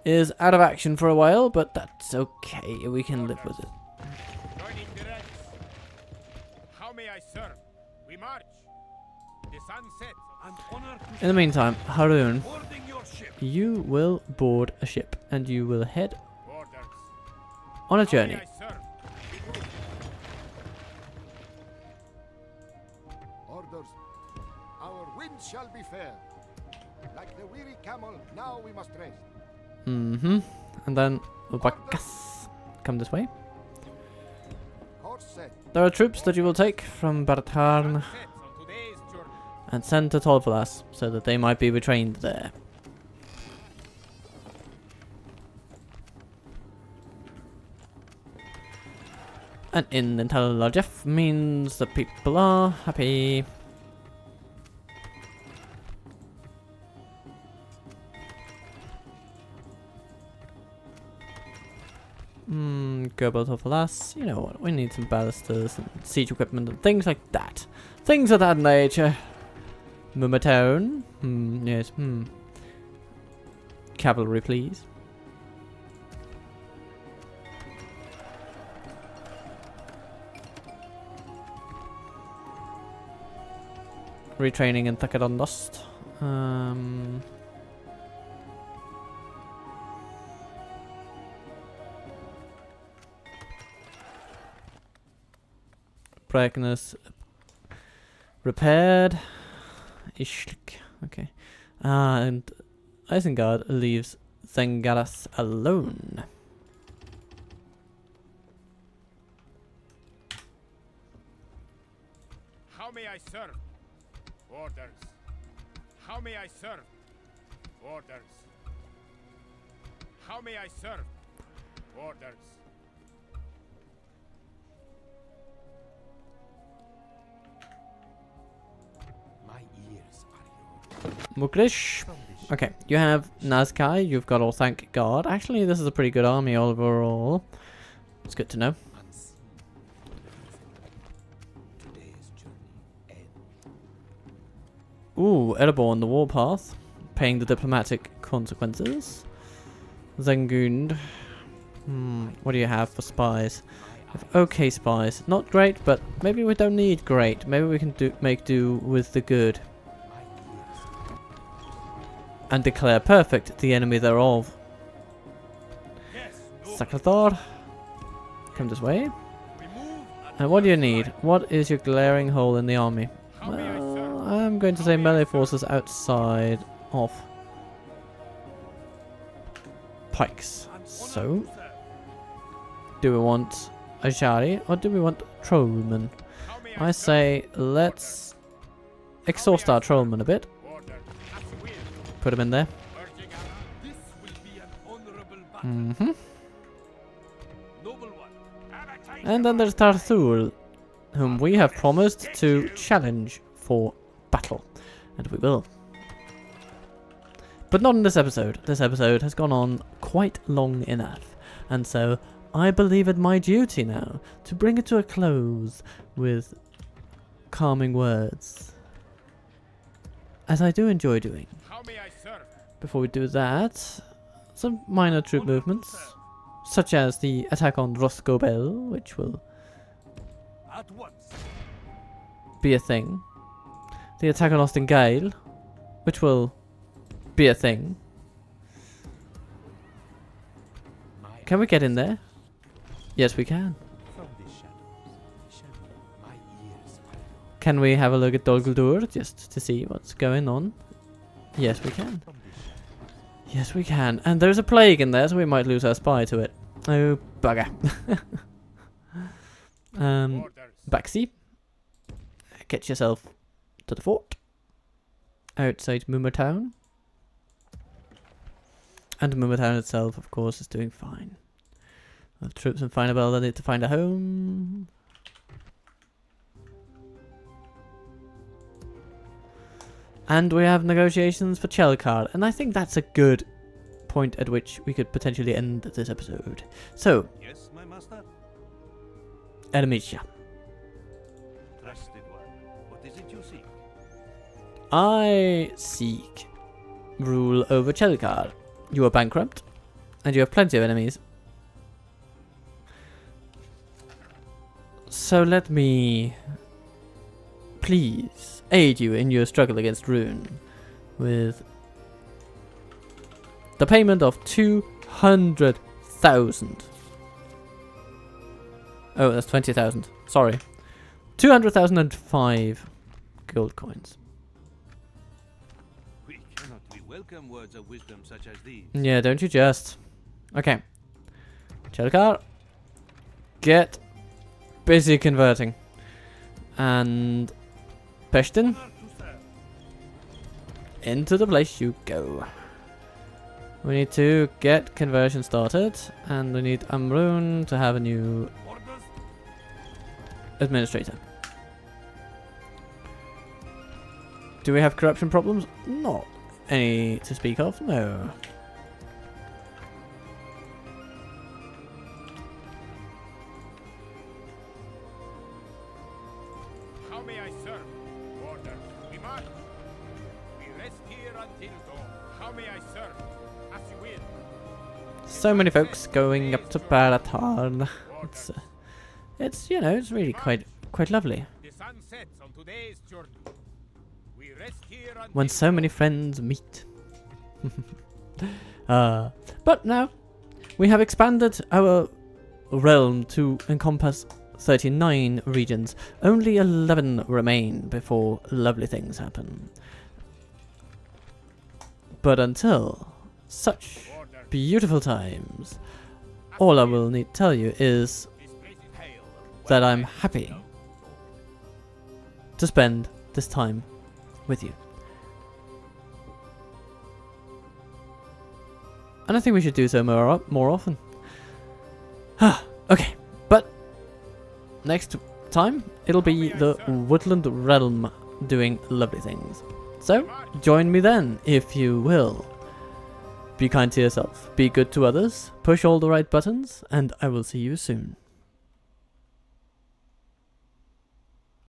is out of action for a while, but that's okay. We can live with it. Joining the ranks. How may I serve? We march. The sun sets. An honor to In the meantime, Harun, boarding your ship. you will board a ship and you will head Orders. on a How journey. may I serve? We move. Orders. Our winds shall be fair. Like the weary camel, now we must rest. And then Ubakas. Come this way. Course set. There are troops that you will take from Bartarn Sets on today's journey. and send to Tolvalas so that they might be retrained there. And in IntelliLogif means that people are happy. Go about Tolvalas. You know what? We need some ballistas and siege equipment and things like that. Things of that nature. Mumatone. Yes. Cavalry, please. Retraining in Thakadondost. Brightness repaired. Ishlik. Okay. And Isengard leaves Zengarath alone. How may I serve? Orders. How may I serve? Orders. How may I serve? Orders. My ears are yours. Muklish. Okay, you have Nazkai, you've got all thank God. Actually, this is a pretty good army overall. It's good to know. Unseen. Today's journey ends. Ooh, Ereborn, the warpath. Paying the diplomatic consequences. Zengund. What do you have for spies? You have okay spies. Not great, but maybe we don't need great. Maybe we can make do with the good. My ears. And declare perfect the enemy thereof. Yes. No. Saklathor. Come this way. We move. And what do you need? What is your glaring hole in the army? How may I serve? Well, I'm going to say melee forces outside of pikes. So, do we want Ajari or do we want Trollman? How may I say let's exhaust our Trollman a bit. Orders. As you will. Put him in there. Urging out. This will be an honorable battle. Noble one. And then there's Tarthul, whom we have promised to challenge for battle. And we will. But not in this episode. This episode has gone on quite long enough. And so I believe it my duty now to bring it to a close with calming words. As I do enjoy doing. How may I serve? Before we do that, some minor troop movements. Such as the attack on Roskobel, which will At once. be a thing. The attack on Austin Gale, which will be a thing. Can we get in there? Yes, we can. Can we have a look at Dolguldur just to see what's going on? Yes, we can. Yes, we can. And there's a plague in there, so we might lose our spy to it. Oh, bugger. Orders. Baxi. Get yourself to the fort. Outside Moomertown. And Moomertown itself, of course, is doing fine. The troops in Finabel that need to find a home. And we have negotiations for Chelkar, and I think that's a good point at which we could potentially end this episode. So, Yes, my master. Eremitia. Trusted one. What is it you seek? I seek rule over Chelkar. You are bankrupt, and you have plenty of enemies. So let me, please, aid you in your struggle against Rune with the payment of 200,000. Oh, that's 20,000. Sorry. 200,005 gold coins. We cannot welcome words of wisdom such as these. Yeah, don't you just. Okay. Chelkar, get busy converting. And Peshtin, into the place you go. We need to get conversion started, and we need Amrun to have a new Orders. administrator. Do we have corruption problems? Not any to speak of, no. How may I serve? Orders. We march. We rest here until dawn. How may I serve? As you will. So many folks going up to Baratarn. It's you know, it's really quite lovely. The sun sets on today's journey. We rest here until When so many friends meet. But now, we have expanded our realm to encompass 39 regions. Only 11 remain before lovely things happen. But until such beautiful times, all I will need to tell you is this place is hail. that I'm happy to spend this time with you. And I think we should do so more often. Okay, but next time it'll be the Woodland Realm doing lovely things. So join me then, if you will. Be kind to yourself, be good to others, push all the right buttons, and I will see you soon.